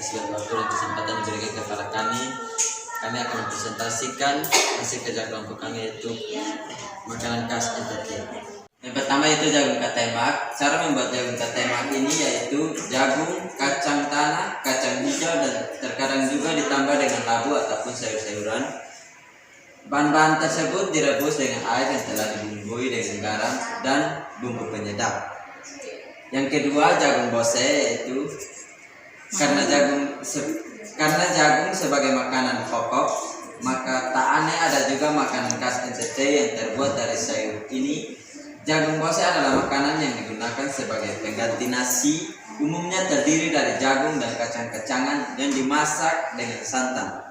segala waktu dan kesempatan diberikan kepada kami. Kami akan mempresentasikan hasil kerja kelompok kami, yaitu makanan khas NTT. Yang pertama yaitu jagung katemak. Cara membuat jagung katemak ini yaitu jagung, kacang tanah, kacang hijau, dan terkadang juga ditambah dengan labu ataupun sayur-sayuran. Bahan-bahan tersebut direbus dengan air yang telah dibumbui dengan garam dan bumbu penyedap. Yang kedua jagung bose, yaitu karena jagung sebagai makanan pokok, maka tak aneh ada juga makanan khas NTT yang terbuat dari sayur ini. Jagung bose adalah makanan yang digunakan sebagai pengganti nasi, umumnya terdiri dari jagung dan kacang-kacangan yang dimasak dengan santan.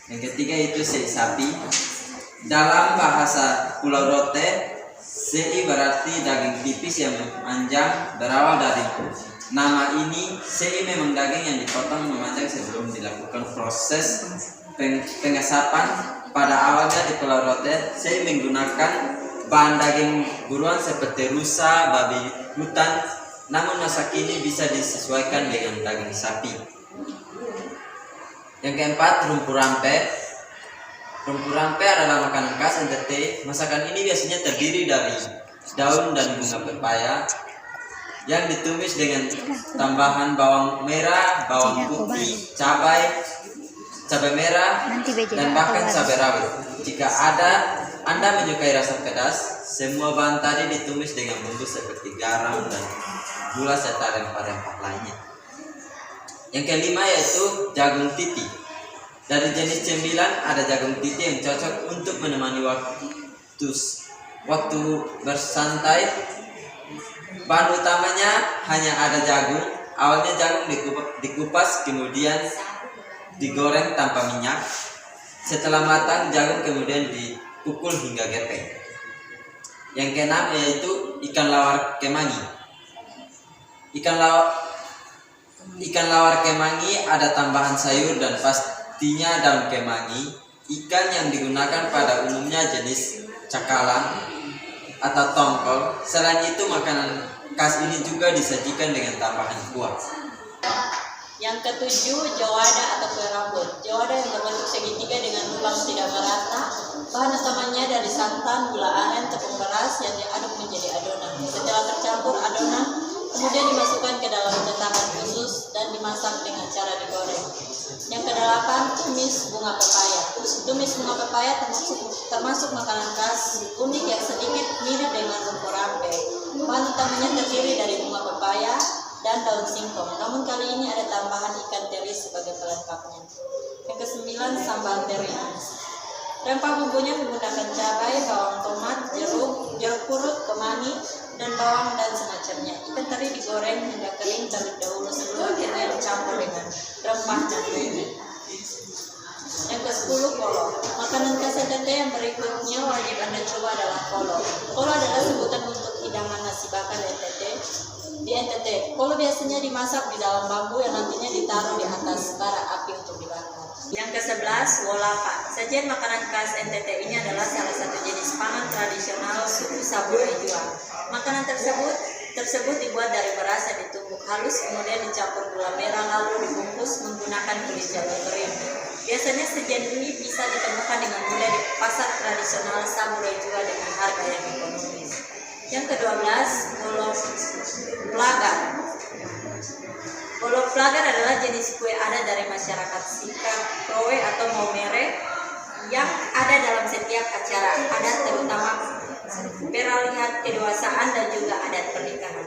Yang ketiga itu sei sapi. Dalam bahasa Pulau Rote, sei berarti daging tipis yang memanjang. Berawal dari nama ini, sei memang daging yang dipotong memanjang sebelum dilakukan proses pengasapan. Pada awalnya di Pulau Rote, sei menggunakan bahan daging buruan seperti rusa, babi hutan, namun masa kini bisa disesuaikan dengan daging sapi. Yang keempat, rumpu rampe. Rumpu rampe adalah makanan khas NTT. Masakan ini biasanya terdiri dari daun dan bunga pepaya yang ditumis dengan tambahan bawang merah, bawang putih, cabai merah, dan bahkan cabai rawit. Jika Anda menyukai rasa pedas, semua bahan tadi ditumis dengan bumbu seperti garam dan gula serta rempah-rempah lainnya. Yang kelima yaitu jagung titi. Dari jenis cemilan ada jagung titi yang cocok untuk menemani waktu bersantai. Bahan utamanya hanya ada jagung. Awalnya jagung dikupas, kemudian digoreng tanpa minyak. Setelah matang, jagung kemudian dipukul hingga gepeng. Yang keenam yaitu ikan lawar kemangi. Ikan lawar kemangi ada tambahan sayur dan pastinya daun kemangi. Ikan yang digunakan pada umumnya jenis cakalang atau tongkol. Selain itu, makanan khas ini juga disajikan dengan tambahan kuah. Yang ketujuh, jawada atau kue rambut. Jawada yang berbentuk segitiga dengan lubang tidak merata. Bahan utamanya dari santan, gula aren, tepung beras yang diaduk menjadi adonan. Setelah tercampur adonan, kemudian dimasukkan ke dalam cetakan khusus dan dimasak dengan cara digoreng. Yang kedelapan, tumis bunga pepaya. Tumis bunga pepaya termasuk makanan khas unik yang sedikit mirip dengan rumpu rampe. Bahan utamanya terdiri dari bunga pepaya dan daun singkong, namun kali ini ada tambahan ikan teri sebagai pelengkapnya. Yang kesembilan, sambal teri. Rempah bumbunya menggunakan cabai, bawang tomat, jeruk purut, kemangi, dan bawang dan semacamnya. Ikan teri digoreng hingga kering terlebih dahulu sebelum akhirnya dicampur dengan rempah dan bumbu. Yang ke-10, kolo. Makanan khas NTT yang berikutnya wajib Anda coba adalah kolo. Kolo adalah sebutan untuk hidangan nasi bakar di NTT. Kolo biasanya dimasak di dalam bambu yang nantinya ditaruh di atas bara api untuk dibakar. Yang ke-11, wolaka. Sajian makanan khas NTT ini adalah salah satu jenis pangan tradisional suku Saburai Jua. Makanan tersebut dibuat dari beras yang ditumbuk halus, kemudian dicampur gula merah, lalu dibungkus menggunakan kulit jamur kering. Biasanya sajian ini bisa ditemukan dengan mudah di pasar tradisional Saburai Jua dengan harga yang ekonomis. Yang ke-12, bolo plagar. Bolo plagar adalah jenis kue adat dari masyarakat Sika, Krowe atau Maumere yang ada dalam setiap acara adat, terutama peralihan kedewasaan dan juga adat pernikahan.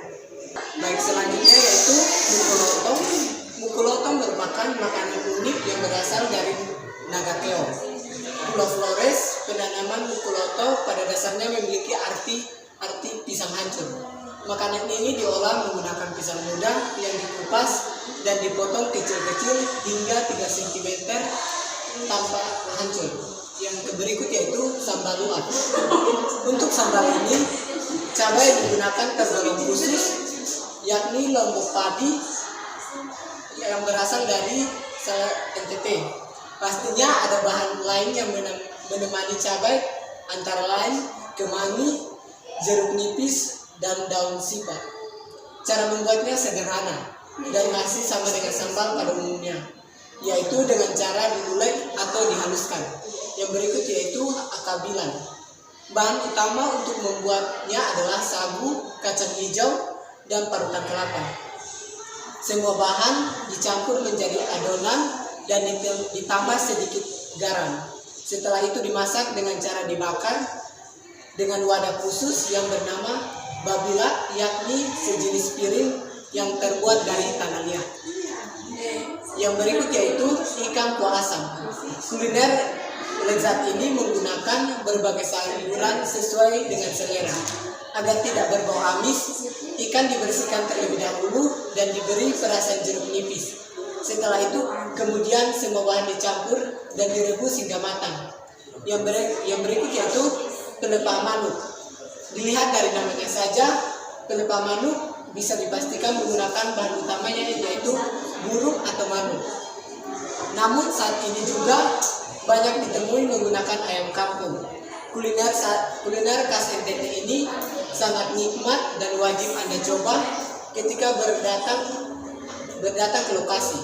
Baik, selanjutnya yaitu mukulotong. Mukulotong merupakan makanan unik yang berasal dari Nagateo, Pulau Flores. Penanaman mukuloto pada dasarnya memiliki arti pisang hancur. Makanan ini diolah menggunakan pisang muda yang dikupas dan dipotong kecil-kecil hingga 3 cm tanpa hancur. Yang berikut yaitu sambal luar. Untuk sambal ini, cabai digunakan tergolong khusus, yakni lombok padi yang berasal dari NTT. Pastinya ada bahan lain yang menemani cabai, antara lain kemangi, jeruk nipis, dan daun sipar. Cara membuatnya sederhana. dan masih sama dengan sambal pada umumnya, yaitu dengan cara diulek atau dihaluskan. Yang berikut yaitu akabilan. Bahan utama untuk membuatnya adalah sagu, kacang hijau, dan parutan kelapa. Semua bahan dicampur menjadi adonan dan ditambah sedikit garam. Setelah itu dimasak dengan cara dibakar dengan wadah khusus yang bernama babila, yakni sejenis piring yang terbuat dari tanah liat. Yang berikut yaitu ikan kuah asam. Kuliner lezat ini menggunakan berbagai sayuran sesuai dengan selera. Agar tidak berbau amis, ikan dibersihkan terlebih dahulu dan diberi perasan jeruk nipis. Setelah itu, kemudian semua bahan dicampur dan direbus hingga matang. Yang berikut yaitu pelepah manuk. Dilihat dari namanya saja, pelepah manuk bisa dipastikan menggunakan bahan utamanya yaitu burung atau manuk. Namun saat ini juga banyak ditemui menggunakan ayam kampung. Kuliner khas NTT ini sangat nikmat dan wajib Anda coba ketika berdatang ke lokasi.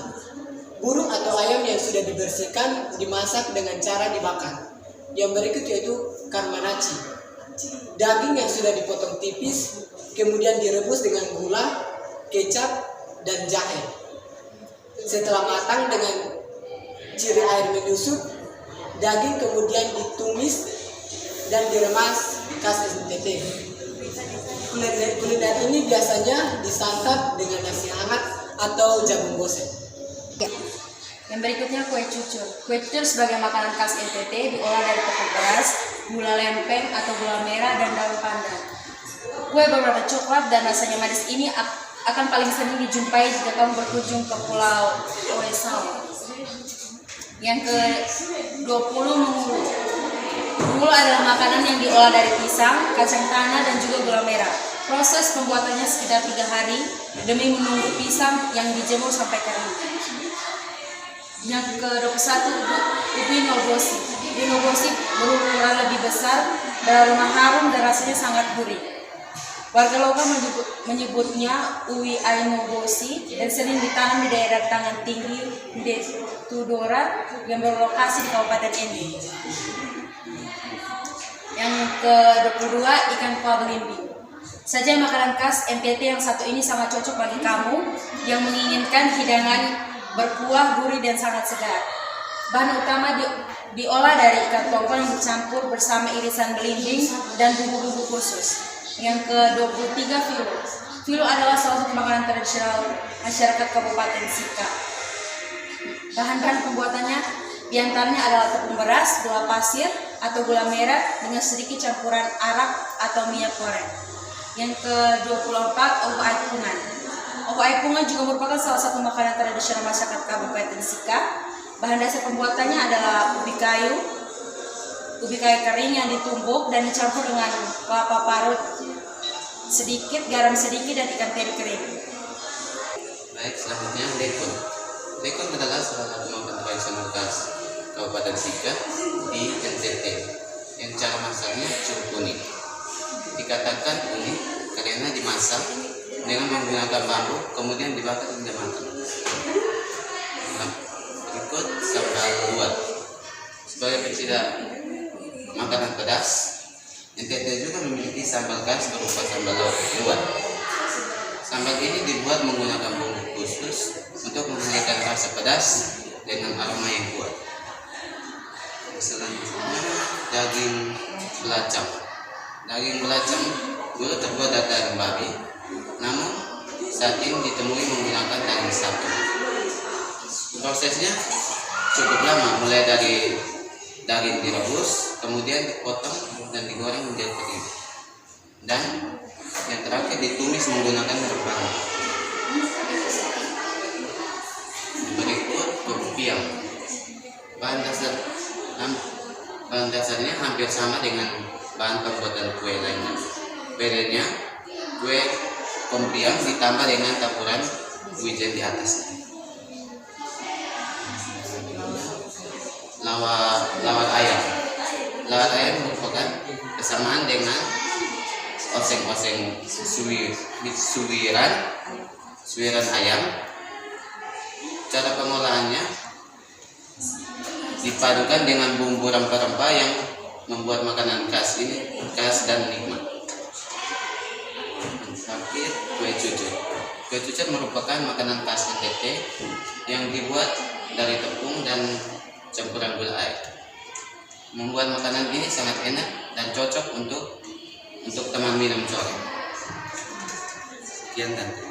Burung atau ayam yang sudah dibersihkan dimasak dengan cara dibakar. Yang berikut yaitu karmanaci. Daging yang sudah dipotong tipis kemudian direbus dengan gula, kecap, dan jahe. Setelah matang dengan ciri air menyusut, daging kemudian ditumis dan diremas khas NTT. Kuliner ini biasanya disantap dengan nasi hangat atau jagung goseng. Yang berikutnya kue cucur. Kue cucur sebagai makanan khas NTT diolah dari tepung beras, gula lempeng atau gula merah, dan daun pandan. Kue berwarna coklat dan rasanya manis ini akan paling sering dijumpai jika kamu berkunjung ke Pulau Oesau. Yang ke-20 mengulu. Mengulu adalah makanan yang diolah dari pisang, kacang tanah, dan juga gula merah. Proses pembuatannya sekitar 3 hari demi menunggu pisang yang dijemur sampai kering. Yang ke-21 ubi nogosi. Ubi nogosi berukuran lebih besar, beraroma harum dan rasanya sangat gurih. Warga lokal menyebutnya uwi ainogosi dan sering ditanam di daerah Tangan Tinggi Tudora yang berlokasi di Kabupaten Endi. Yang ke-22 ikan kuah belimbing. Saja makanan khas NTT yang satu ini sangat cocok bagi kamu yang menginginkan hidangan berkuah, gurih, dan sangat segar. Bahan utama diolah dari ikan tongkol yang dicampur bersama irisan belimbing dan bumbu-bumbu khusus. Yang ke-23 filo. Filo adalah salah satu makanan tradisional masyarakat Kabupaten Sika. Bahan-bahan pembuatannya diantaranya adalah tepung beras, gula pasir atau gula merah dengan sedikit campuran arak atau minyak goreng. Yang ke-24 opo aipungan. Opo aipungan juga merupakan salah satu makanan tradisional masyarakat Kabupaten Sika. Bahan dasar pembuatannya adalah ubi kayu kering yang ditumbuk dan dicampur dengan kelapa parut sedikit, garam sedikit, dan ikan teri kering. Baik, selanjutnya lekon. Lekon adalah salah satu makanan tradisional khas Kabupaten Sika di NTT yang cara masaknya cukup unik. Dikatakan unik karena dimasak dengan menggunakan bambu kemudian dibakar hingga matang. Berikut sambal luwat. Sebagai pecinta makanan pedas, NTT juga memiliki sambal khas berupa sambal luwat. Sambal ini dibuat menggunakan bumbu khusus untuk menghasilkan rasa pedas dengan aroma yang kuat. Selanjutnya daging belacang. Daging belacang dulu terbuat dari daging babi, namun saat ini ditemui menggunakan daging sapi. Prosesnya cukup lama, mulai dari daging direbus, kemudian dipotong dan digoreng menjadi kering, dan yang terakhir ditumis menggunakan rempah. Berikut kumpiang. Bahan dasarnya hampir sama dengan bahan pembuatan kue lainnya. Bedanya, kue kumpiang ditambah dengan taburan wijen di atasnya. Lawar ayam. Lawar ayam merupakan kesamaan dengan oseng-oseng suiran ayam. Cara pengolahannya dipadukan dengan bumbu rempah-rempah yang membuat makanan khas ini khas dan nikmat. Terakhir, kue cucut. Kue cucut merupakan makanan khas NTT yang dibuat dari tepung dan campuran gula air. Membuat makanan ini sangat enak dan cocok untuk teman minum sore. Sekian dan